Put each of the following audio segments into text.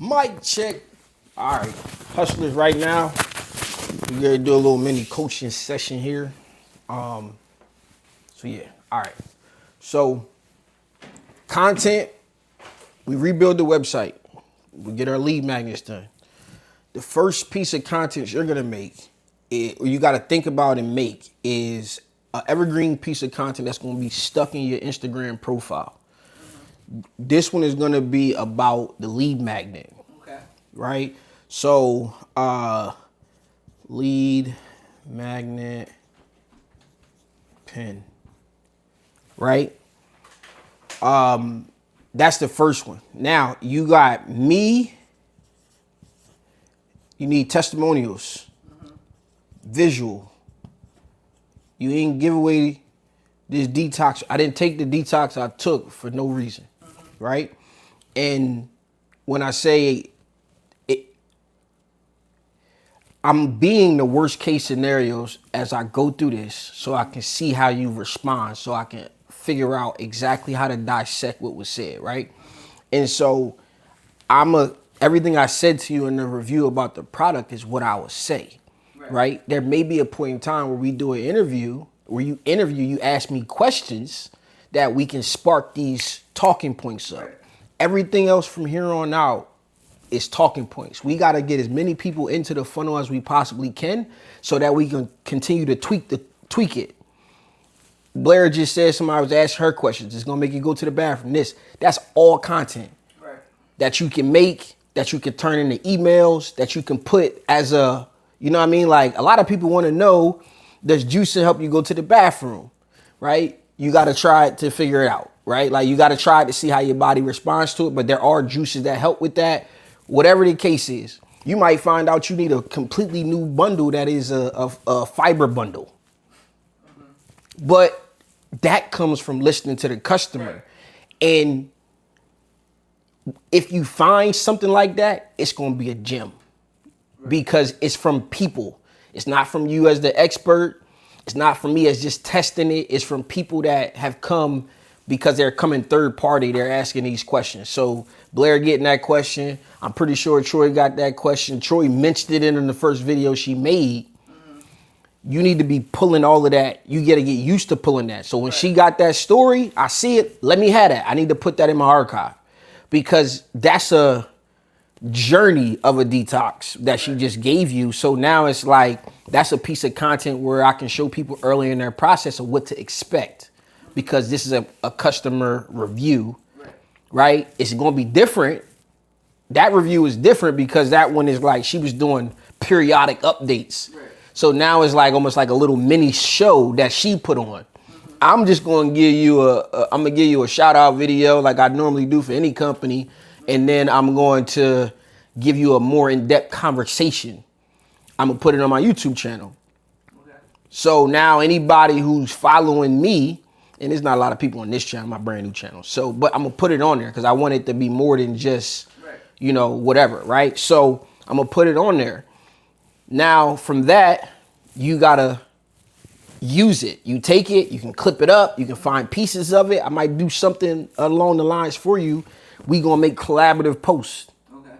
Mic check. All right, hustlers. Right now, we're gonna do a little mini coaching session here. So yeah. All right. So content. We rebuild the website. We get our lead magnets done. The first piece of content you're gonna make, or you got to think about and make, is an evergreen piece of content that's gonna be stuck in your Instagram profile. This one is gonna be about the lead magnet. Okay. Right? So, lead magnet pin, right? That's the first one. Now, you got me, you need testimonials, visual. You ain't give away this detox. I didn't take the detox I took for no reason, right? And when I say I'm being the worst case scenarios as I go through this so I can see how you respond, so I can figure out exactly how to dissect what was said, right? And so everything I said to you in the review about the product is what I would say, right? There may be a point in time where we do an interview, you ask me questions that we can spark these talking points up. Everything else from here on out is talking points. We got to get as many people into the funnel as we possibly can so that we can continue to tweak it. Blair just said somebody was asking her questions. It's going to make you go to the bathroom. That's all content that you can make, that you can turn into emails, that you can put as a, you know what I mean? Like, a lot of people want to know, does juicing help you go to the bathroom, right? You got to try it to figure it out, right? Like, you got to try it to see how your body responds to it, but there are juices that help with that. Whatever the case is, you might find out you need a completely new bundle that is a fiber bundle. But that comes from listening to the customer. And if you find something like that, it's going to be a gem because it's from people. It's not from you as the expert. It's not from me as just testing it. It's from people that have come because they're coming third party. They're asking these questions. So Blair getting that question. I'm pretty sure Troy got that question. Troy mentioned it in the first video she made. You need to be pulling all of that. You got to get used to pulling that. So when she got that story, I see it. Let me have that. I need to put that in my archive because that's a journey of a detox that she just gave you. So now it's like, that's a piece of content where I can show people early in their process of what to expect because this is a customer review, right? It's going to be different. That review is different because that one is like she was doing periodic updates. So now it's like almost like a little mini show that she put on. I'm just going to give you a shout out video like I normally do for any company. And then I'm going to give you a more in-depth conversation. I'm going to put it on my YouTube channel. So now anybody who's following me, and there's not a lot of people on this channel, my brand new channel. So, but I'm going to put it on there because I want it to be more than just, you know, whatever, right? So I'm going to put it on there. Now, from that, you got to use it. You take it, you can clip it up, you can find pieces of it. I might do something along the lines for you. We going to make collaborative posts. Okay.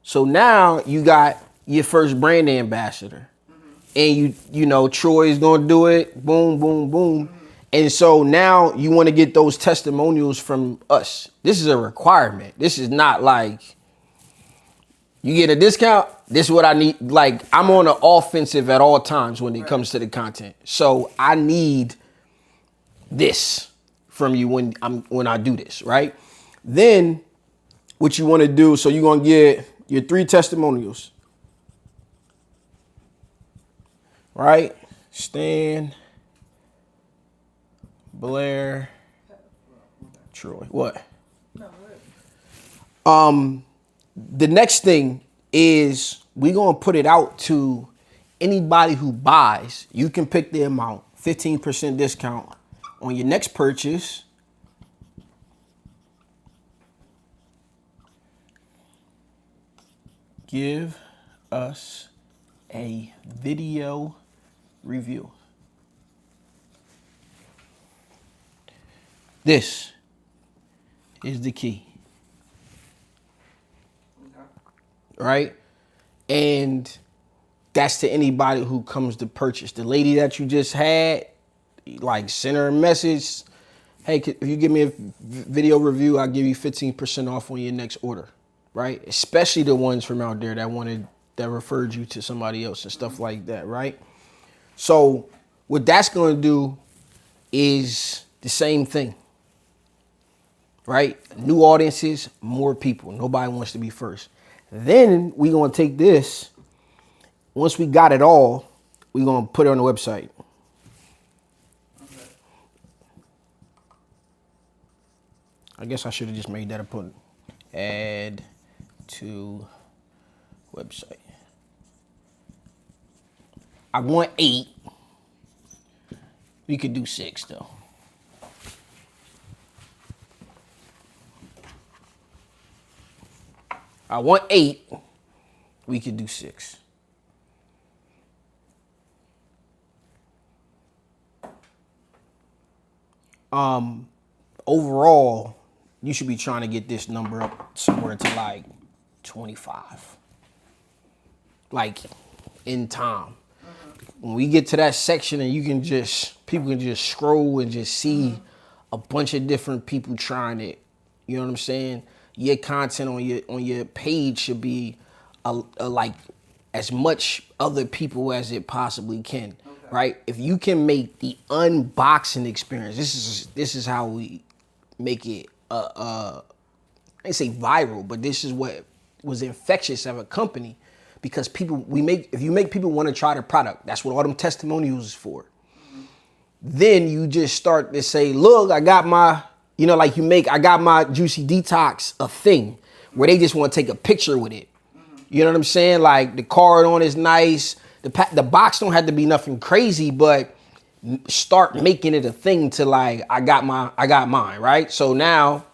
So now you got your first brand ambassador. And you know, Troy is going to do it. Boom, boom, boom. And so now you want to get those testimonials from us. This is a requirement. This is not like you get a discount. This is what I need. Like, I'm on the offensive at all times when it comes to the content. So I need this from you when I do this, right? Then what you want to do, so you're going to get your 3 testimonials, right? Stan, Blair, Troy. What? The next thing is we're going to put it out to anybody who buys. You can pick the amount, 15% discount on your next purchase. Give us a video review. This is the key. right? And that's to anybody who comes to purchase. The lady that you just had, like, send her a message. Hey, if you give me a video review, I'll give you 15% off on your next order, right? Especially the ones from out there that referred you to somebody else and stuff like that, right? So what that's going to do is the same thing, right? New audiences, more people. Nobody wants to be first. Then we going to take this. Once we got it all, we going to put it on the website. I guess I should have just made that a put. Add to website. I want 8. We could do 6 though. I want 8. We could do 6. Overall, you should be trying to get this number up somewhere to like 25. Like in time. When we get to that section and people can just scroll and just see a bunch of different people trying it. You know what I'm saying? Your content on your page should be like as much other people as it possibly can. Okay. Right? If you can make the unboxing experience, this is how we make it I didn't say viral, but this is what was infectious of a company, because if you make people want to try the product, that's what all them testimonials is for. Mm-hmm. Then you just start to say, look, I got my, I got my Juicy Detox a thing where they just want to take a picture with it. Mm-hmm. You know what I'm saying? Like the card on is nice. The box don't have to be nothing crazy, but start making it a thing to like, I got mine, right? So now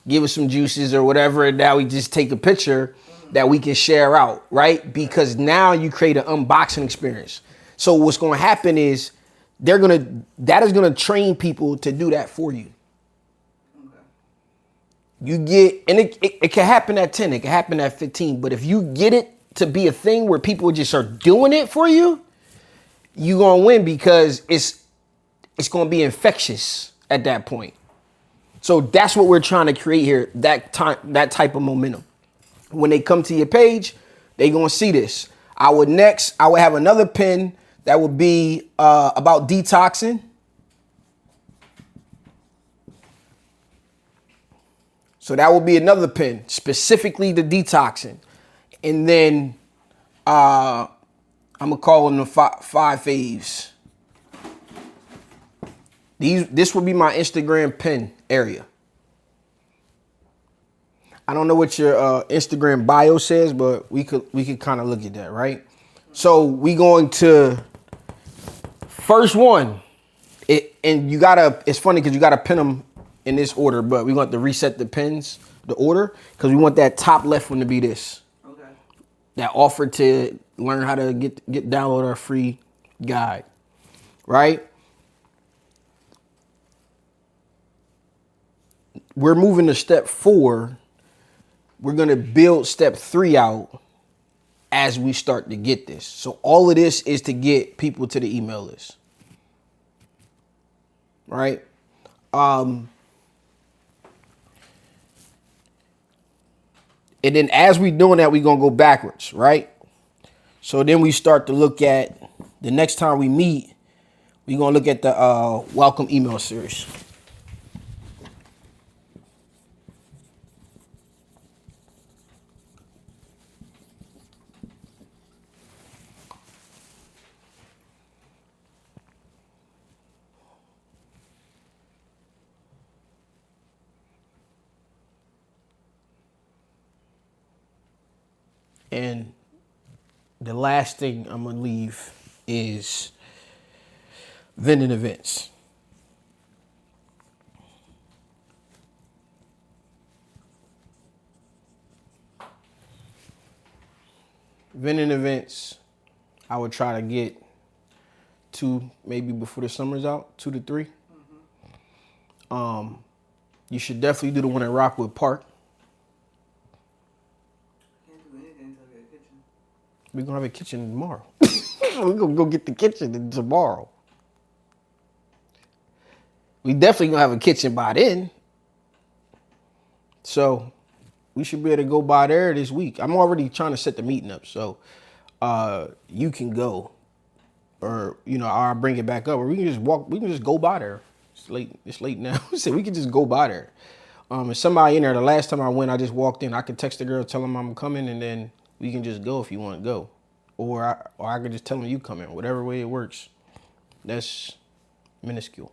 give us some juices or whatever, and now we just take a picture that we can share out, right? Because now you create an unboxing experience. So what's going to happen is that is going to train people to do that for you. Okay. You get, and it can happen at 10, it can happen at 15, but if you get it to be a thing where people just are doing it for you, you're going to win, because it's going to be infectious at that point. So that's what we're trying to create here, that type of momentum. When they come to your page, they going to see this. I would have another pin that would be about detoxing. So that will be another pin, specifically the detoxing. And then I'm going to call them the 5 faves. This will be my Instagram pin area. I don't know what your Instagram bio says, but we could kind of look at that, right? So we going to first one, it's funny because you gotta pin them in this order, but we want to reset the order, because we want that top left one to be this. Okay. That offer to learn how to download our free guide, right? We're moving to step 4. We're going to build step 3 out as we start to get this. So all of this is to get people to the email list. Right? And then as we doing that, we're going to go backwards, right? So then we start to look at, the next time we meet, we're going to look at the welcome email series. And the last thing I'm going to leave is vending events. Vending events, I would try to get 2, maybe before the summer's out, 2 to 3. Mm-hmm. You should definitely do the one at Rockwood Park. Can't do anything until I get We're gonna have a kitchen tomorrow. We're gonna go get the kitchen tomorrow. We definitely gonna have a kitchen by then. So we should be able to go by there this week. I'm already trying to set the meeting up, so you can go, or I'll bring it back up, or we can just walk. We can just go by there. It's late. It's late now, so we can just go by there. And somebody in there. The last time I went, I just walked in. I could text the girl, tell them I'm coming, and then we can just go if you want to go, or I could just tell them you coming. Whatever way it works. That's minuscule.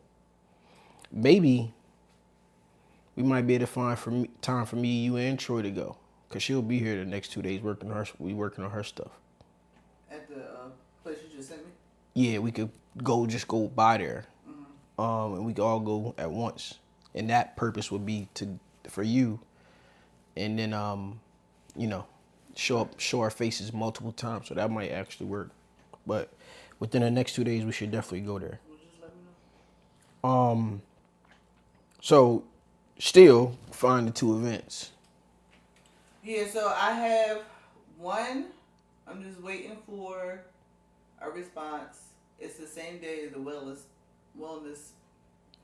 Maybe we might be able to find time for me, you, and Troy to go, cause she'll be here the next 2 days working on her stuff. At the place you just sent me. Yeah, we could just go by there, and we could all go at once. And that purpose would be for you, and then show our faces multiple times. So that might actually work. But within the next 2 days, we should definitely go there. Well, just let me know. So still find the 2 events. Yeah, so I have one. I'm just waiting for a response. It's the same day as the wellness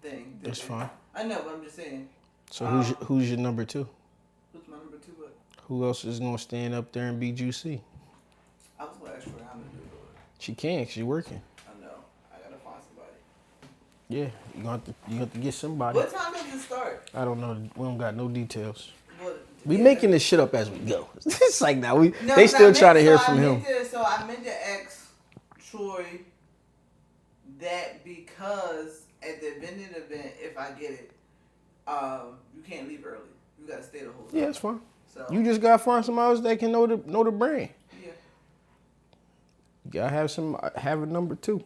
thing. That's fine. I know, but I'm just saying. So who's your number 2? Who's my number 2? What? Who else is gonna stand up there and be juicy? I was gonna ask her how to do it. She can't. She's working. I know. I gotta find somebody. Yeah, you have to get somebody. What time does it start? I don't know. We don't got no details. Well, We making this shit up as we go. It's like now No, they still try to hear so from him. So I meant to ask Troy that because at the vending event, if I get it, you can't leave early. You gotta stay the whole time. Yeah, it's fine. So You just gotta find somebody else that can know the brand. yeah. You gotta have a number 2.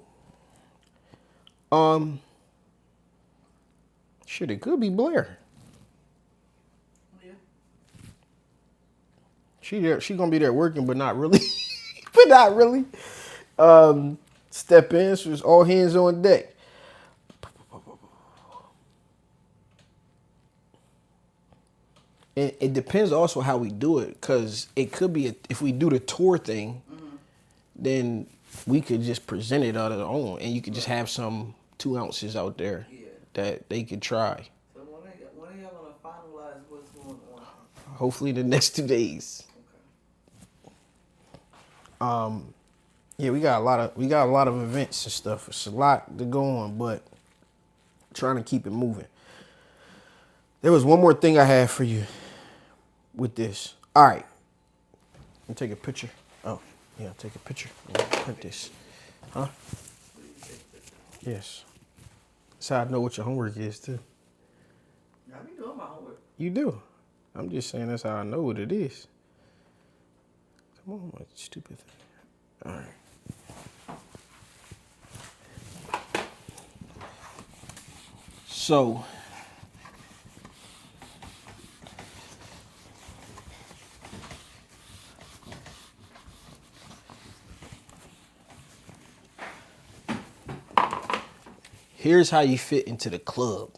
Shit, it could be Blair. Yeah. She gonna be there working, but not really. Step in, so it's all hands on deck. And it depends also how we do it, because it could be if we do the tour thing, then we could just present it on our own, and you could just have some 2 ounces out there that they could try. So when are y'all gonna finalize what's going on? Hopefully the next 2 days. Okay. Yeah, we got a lot of events and stuff. It's a lot to go on, but trying to keep it moving. There was one more thing I had for you with this. All right. Let me take a picture. Oh, yeah, take a picture. Print this. Huh? Yes. That's how I know what your homework is, too. I be doing my homework. You do. I'm just saying that's how I know what it is. Come on, my stupid thing. All right. So, here's how you fit into the club.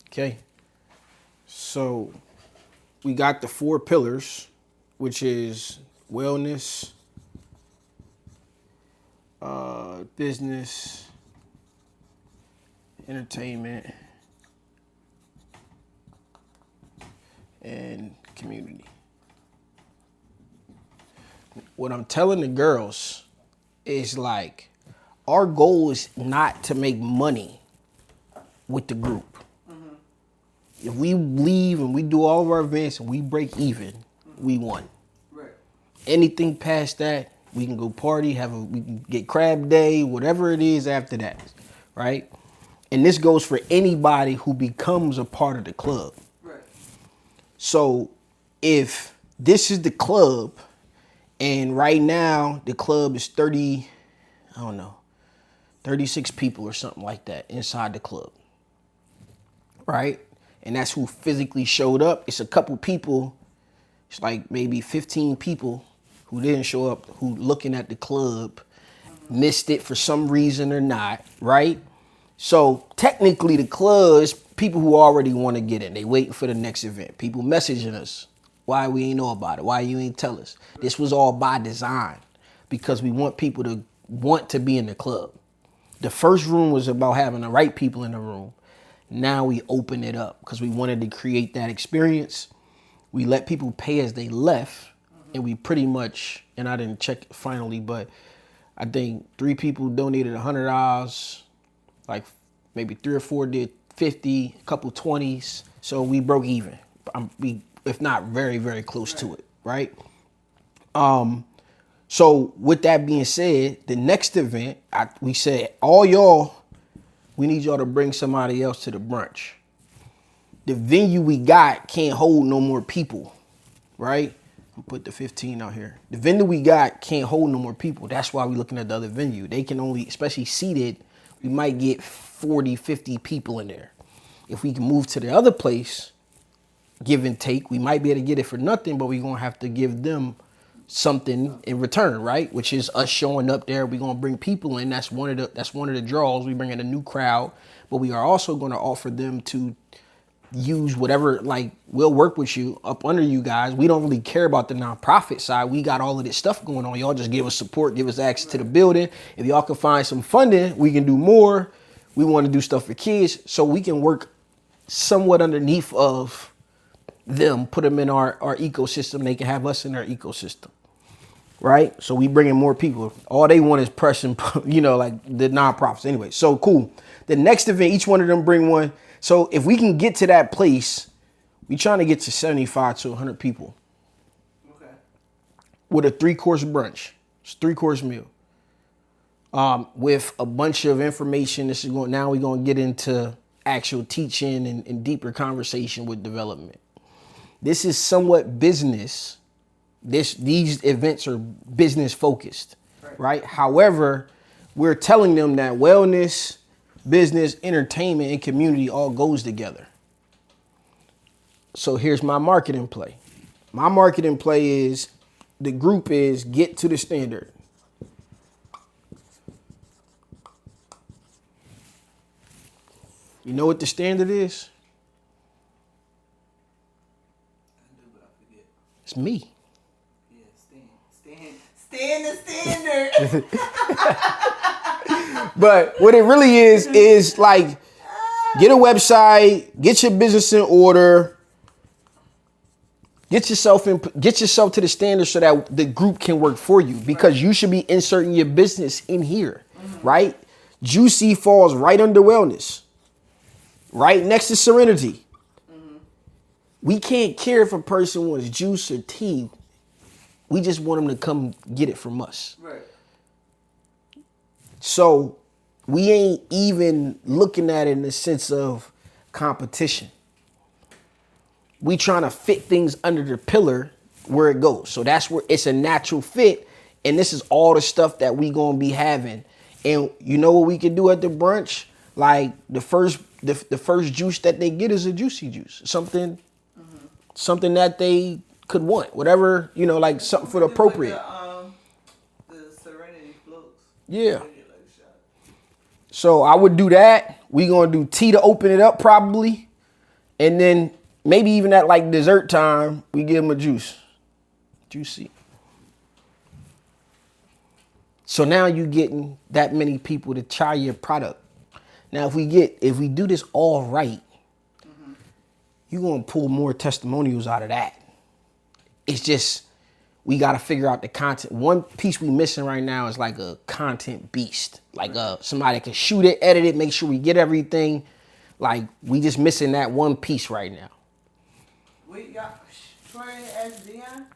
Okay? So, we got the 4 pillars, which is wellness, business, entertainment, and community. What I'm telling the girls is like, our goal is not to make money with the group. If we leave and we do all of our events and we break even, we won. Right. Anything past that, we can go party, we can get crab day, whatever it is after that, right? And this goes for anybody who becomes a part of the club. Right. So if this is the club, and right now the club is 36 people or something like that inside the club, right? And that's who physically showed up. It's a couple people, it's like maybe 15 people who didn't show up, who looking at the club, missed it for some reason or not, right? So technically the club is people who already want to get in. They waiting for the next event. People messaging us Why we ain't know about it? Why you ain't tell us? This was all by design because we want people to want to be in the club. The first room was about having the right people in the room. Now we open it up because we wanted to create that experience. We let people pay as they left, and we pretty much, and I didn't check finally, but I think 3 people donated $100, like maybe 3 or 4 did 50, a couple 20s. So we broke even. If not very, very close to it, right? So with that being said, the next event, we said, all y'all, we need y'all to bring somebody else to the brunch. The venue we got can't hold no more people, right? I'll put the 15 out here. The venue we got can't hold no more people. That's why we're looking at the other venue. They can only, especially seated, we might get 40, 50 people in there. If we can move to the other place, give and take, we might be able to get it for nothing, but we're going to have to give them something in return, right? Which is us showing up there. We're going to bring people in. That's one of the draws. We bring in a new crowd, but we are also going to offer them to use whatever, like, we'll work with you up under you guys. We don't really care about the nonprofit side. We got all of this stuff going on. Y'all just give us support, give us access to the building. If y'all can find some funding, we can do more. We want to do stuff for kids, so we can work somewhat underneath of them, put them in our ecosystem. They can have us in their ecosystem, right? So we bring in more people. All they want is pressing, like the nonprofits. Anyway, so cool. The next event, each one of them bring one. So if we can get to that place, we trying to get to 75 to 100 people. Okay. With a 3-course brunch. It's a 3-course meal. With a bunch of information. Now we're going to get into actual teaching and deeper conversation with development. This is somewhat business. These events are business focused, right? However, we're telling them that wellness, business, entertainment, and community all goes together. So here's my marketing play. My marketing play is, the group is get to the standard. You know what the standard is? I do, but I forget. It's me. Yeah, stand the standard. But what it really is like, get a website, get your business in order, get yourself to the standard so that the group can work for you, because you should be inserting your business in here, right? Juicy falls right under wellness, right next to Serenity. We can't care if a person wants juice or tea. We just want them to come get it from us. Right. So we ain't even looking at it in the sense of competition. We trying to fit things under the pillar where it goes. So that's where it's a natural fit. And this is all the stuff that we gonna be having. And you know what we can do at the brunch? Like the first juice that they get is a juicy juice. Something that they could want. Whatever, like something for the appropriate. The Serenity floats. Yeah. So I would do that. We gonna do tea to open it up probably. And then maybe even at like dessert time, we give them a juice. Juicy. So now you getting that many people to try your product. Now if we do this all right, you're gonna pull more testimonials out of that. It's just, we got to figure out the content. One piece we missing right now is like a content beast, like somebody can shoot it, edit it, make sure we get everything. Like we just missing that one piece right now. We got Troy as Dion.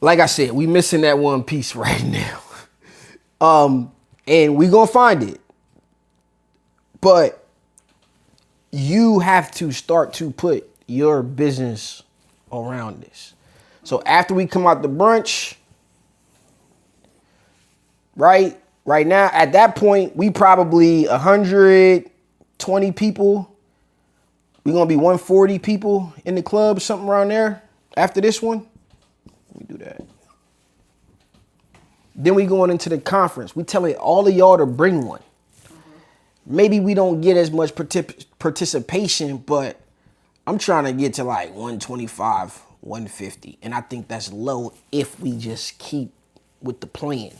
Like I said, we missing that one piece right now. And we gonna find it. But you have to start to put your business around this. So after we come out the brunch, right now, at that point, we probably 120 people. We're going to be 140 people in the club, something around there after this one. Let me do that. Then we going into the conference. We telling all of y'all to bring one. Maybe we don't get as much participation, but I'm trying to get to like 125, 150. And I think that's low if we just keep with the plan.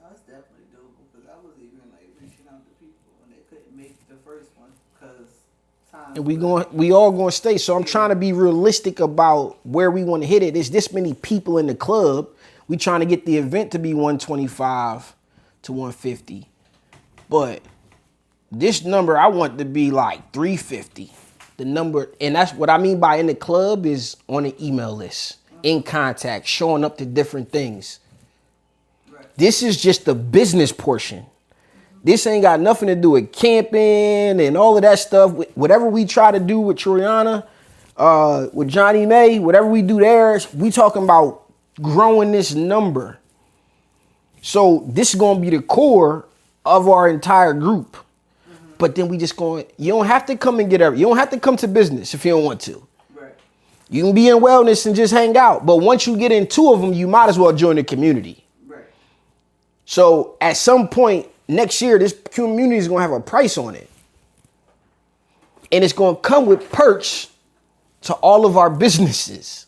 No, it's definitely doable because I was even like reaching out to people and they couldn't make the first one because time. And we all going to stay. So I'm trying to be realistic about where we want to hit it. There's this many people in the club. We trying to get the event to be 125 to 150. But this number, I want to be like 350. The number, and that's what I mean by in the club is on the email list, in contact, showing up to different things. Right. This is just the business portion. This ain't got nothing to do with camping and all of that stuff. Whatever we try to do with Triana, with Johnny May, whatever we do there, we talking about growing this number. So this is going to be the core of our entire group. But then we just going, you don't have to come and get you don't have to come to business if you don't want to. Right. You can be in wellness and just hang out. But once you get in two of them, you might as well join the community. Right. So at some point next year, this community is going to have a price on it. And it's going to come with perks to all of our businesses.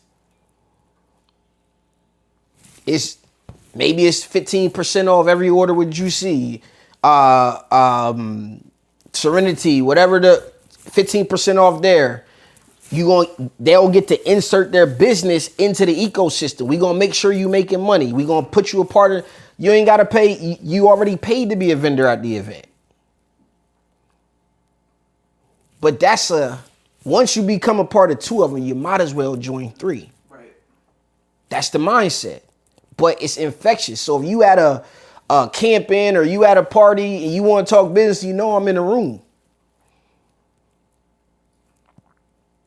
Maybe it's 15% off every order with Juicy, Serenity, whatever the 15% off there. They'll get to insert their business into the ecosystem. We're gonna make sure you making money. We're gonna put you a part of. You ain't gotta pay. You already paid to be a vendor at the event. But once you become a part of two of them, you might as well join three. Right. That's the mindset. But it's infectious. So if you at a camping or you at a party and you want to talk business, you know I'm in the room.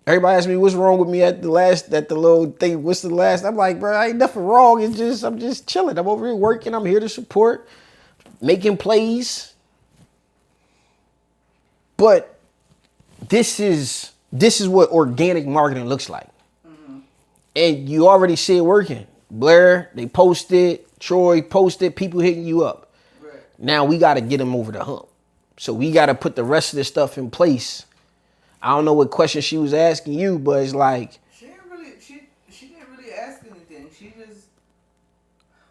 Everybody asks me what's wrong with me at the little thing. What's the last? I'm like, bro, ain't nothing wrong. I'm just chilling. I'm over here working. I'm here to support, making plays. But this is what organic marketing looks like. Mm-hmm. And you already see it working. Blair, they posted. Troy posted. People hitting you up. Right. Now we got to get them over the hump. So we got to put the rest of this stuff in place. I don't know what question she was asking you, but it's like she didn't really ask anything. She just,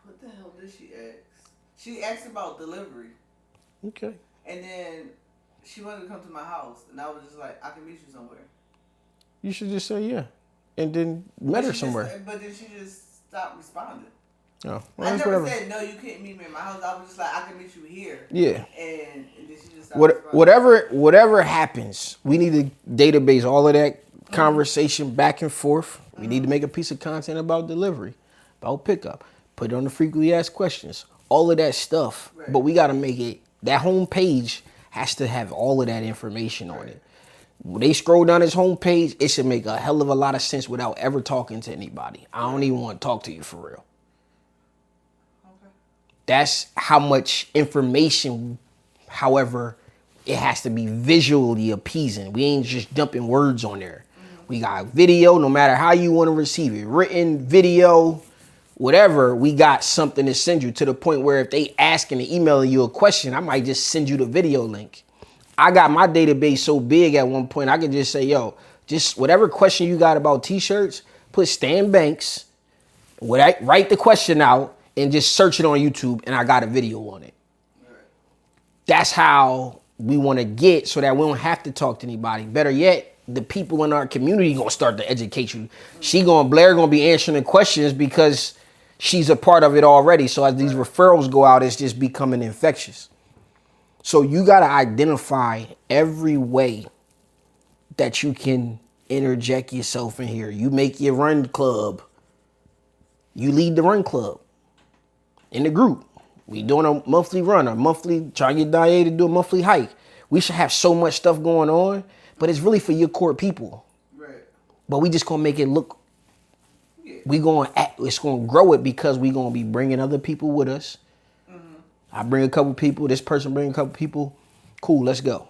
what the hell did she ask? She asked about delivery. Okay. And then she wanted to come to my house, and I was just like, I can meet you somewhere. You should just say yeah, and then met her somewhere. But then she just stopped responding. Oh, well, I never whatever. said no. You can't meet me in my house. I was just like, I can meet you here. Yeah. And then she just stopped whatever happens, we need to database all of that conversation back and forth. We need to make a piece of content about delivery, about pickup, put it on the frequently asked questions, all of that stuff. Right. But we got to make it, that home page has to have all of that information on it. When they scroll down his homepage, it should make a hell of a lot of sense without ever talking to anybody. I don't even want to talk to you for real. Okay. That's how much information, however, it has to be visually appeasing. We ain't just dumping words on there. We got video, no matter how you want to receive it. Written, video, whatever, we got something to send you to the point where if they asking and emailing you a question, I might just send you the video link. I got my database so big at one point, I could just say, yo, just whatever question you got about t-shirts, put Stan Banks, write the question out and just search it on YouTube and I got a video on it. Right. That's how we want to get so that we don't have to talk to anybody. Better yet, the people in our community gonna start to educate you. Blair gonna be answering the questions because she's a part of it already. So as these referrals go out, it's just becoming infectious. So you got to identify every way that you can interject yourself in here. You make your run club. You lead the run club in the group. We doing a monthly run, trying to get Danye to do a monthly hike. We should have so much stuff going on, but it's really for your core people. Right. But we just going to make it look, it's going to grow it because we going to be bringing other people with us. I bring a couple people, this person bring a couple people. Cool, let's go.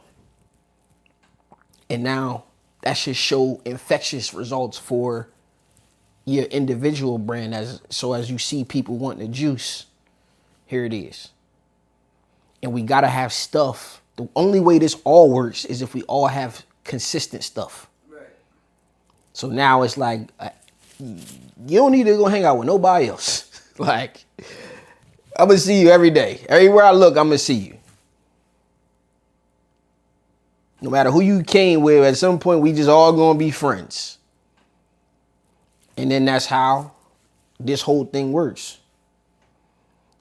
And now that should show infectious results for your individual brand. As you see people wanting the juice, here it is. And we got to have stuff The only way this all works is if we all have consistent stuff. Right. So now it's like, you don't need to go hang out with nobody else. Like, I'm going to see you every day. Everywhere I look, I'm going to see you. No matter who you came with, at some point, we just all going to be friends. And then that's how this whole thing works.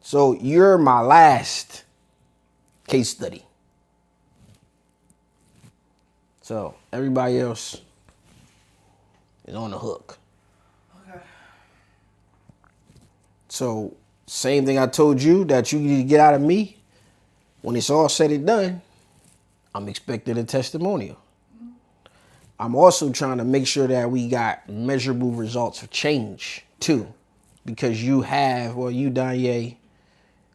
So you're my last case study. So everybody else is on the hook. Okay. So same thing I told you that you need to get out of me. When it's all said and done, I'm expecting a testimonial. I'm also trying to make sure that we got measurable results of change too. Because you have, well, you, Danye,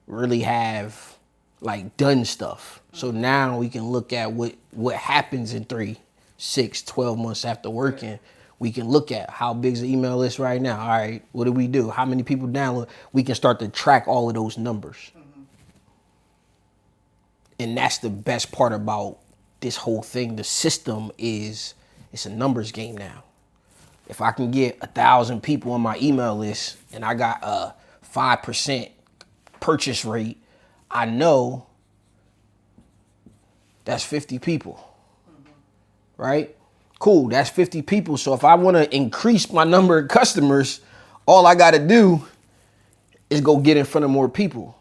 really have like done stuff. So now we can look at what happens in 3, 6, 12 months after working. We can look at how big is the email list right now. All right, what do we do? How many people download? We can start to track all of those numbers. And that's the best part about this whole thing. The system is, it's a numbers game now. If I can get 1,000 people on my email list and I got a 5% purchase rate, I know that's 50 people, right? Cool, that's 50 people. So if I want to increase my number of customers, all I got to do is go get in front of more people.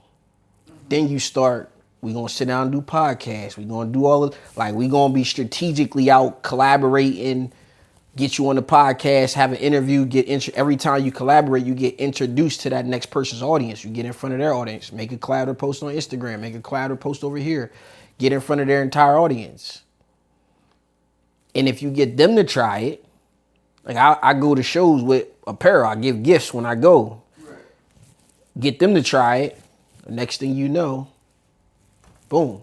Then you start, we're going to sit down and do podcasts. We're going to do all of, like, we're going to be strategically out collaborating, get you on the podcast, have an interview, every time you collaborate, you get introduced to that next person's audience. You get in front of their audience, make a collaborative post on Instagram, make a collaborative post over here, get in front of their entire audience. And if you get them to try it, like I go to shows with apparel, I give gifts when I go. Right. Get them to try it. The next thing you know, boom.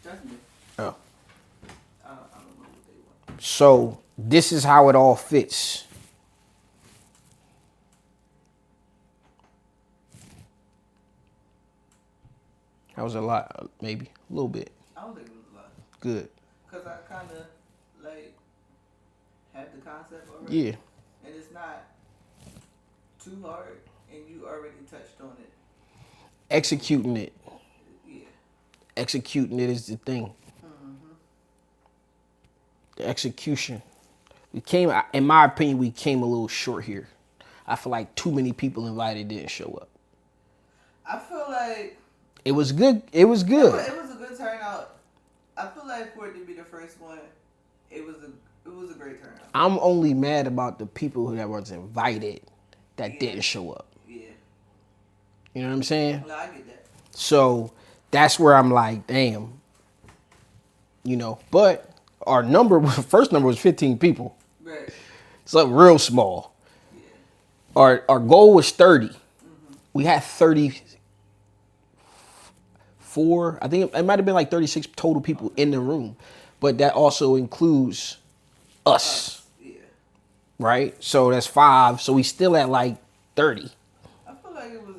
That's me. Oh. I don't know what they want. So this is how it all fits. That was a lot, maybe a little bit. I don't think it was a lot. Good. Because I kind of, like, had the concept already. Yeah. And it's not too hard, and you already touched on it. Executing it. Yeah. Executing it is the thing. The execution. In my opinion, we came a little short here. I feel like too many people invited didn't show up. I feel like It was good. It was good. it was a good turnout. I feel like for it to be the first one, it was a great turnout. I'm only mad about the people that was invited that didn't show up. Yeah. You know what I'm saying? Well, I get that. So that's where I'm like, damn. You know, but our first number was 15 people. Right. So real small. Yeah. Our goal was 30. We had 34. I think it might have been like 36 total people in the room. But that also includes us. Yeah. Right? So that's 5. So we still at like 30. I feel like it was.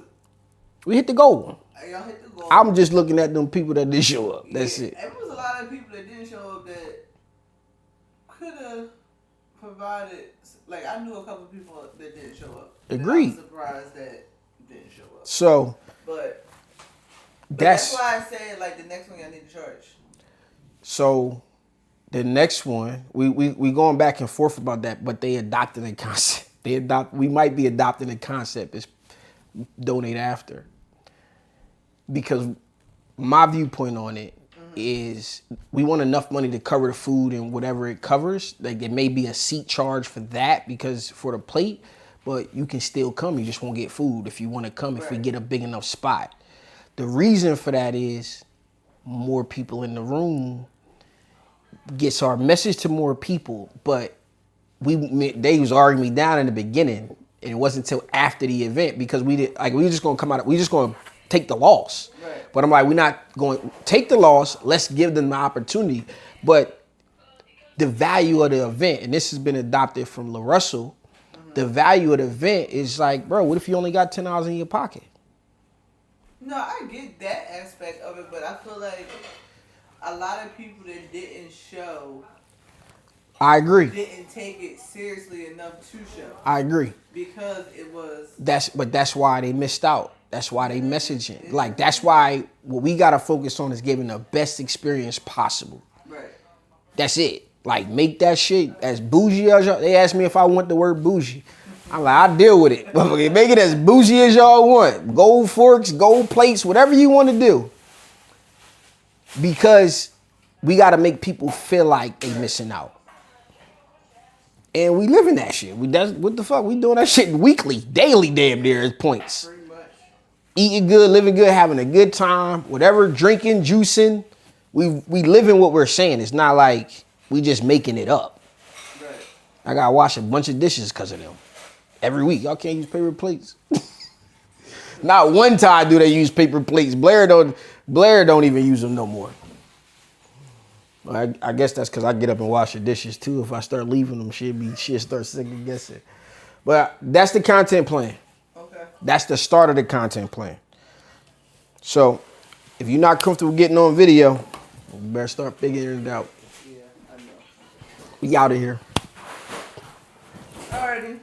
We hit the goal. Y'all hit the goal. I'm just looking at them people that didn't show up. That's it. There was a lot of people that didn't show up that could have provided. Like, I knew a couple people that didn't show up. Agreed. I was surprised that didn't show up. So But that's why I said, like, the next one y'all need to charge. so the next one, we going back and forth about that, but they adopted a concept. We might be adopting a concept is donate after. Because my viewpoint on it is we want enough money to cover the food and whatever it covers. Like, it may be a seat charge for that because for the plate, but you can still come. You just won't get food if you want to come, if we get a big enough spot. The reason for that is more people in the room gets our message to more people, but they was arguing me down in the beginning, and it wasn't until after the event because we just gonna take the loss. Right. But I'm like, we're not going to take the loss. Let's give them the opportunity. But the value of the event, and this has been adopted from LaRussell, the value of the event is like, bro, what if you only got $10 in your pocket? No, I get that aspect of it, but I feel like a lot of people that didn't show I agree. didn't take it seriously enough to show I agree. because it was That's why they missed out. That's why they messaging. Like that's why what we gotta focus on is giving the best experience possible. right. That's it. Like make that shit as bougie as y'all. They asked me if I want the word bougie. I'm like, I'll deal with it. Make it as bougie as y'all want. Gold forks, gold plates, whatever you want to do. Because we gotta make people feel like they missing out. And we live in that shit. What the fuck? We doing that shit weekly, daily, damn near at points. Pretty much. Eating good, living good, having a good time, whatever, drinking, juicing. We living what we're saying. It's not like we just making it up. Right. I gotta wash a bunch of dishes because of them. Every week. Y'all can't use paper plates. Not one time do they use paper plates. Blair don't even use them no more. I guess that's because I get up and wash the dishes too. If I start leaving them, she'll start second guessing. But that's the content plan. Okay. That's the start of the content plan. So if you're not comfortable getting on video, you better start figuring it out. Yeah, I know. We out of here. Alrighty.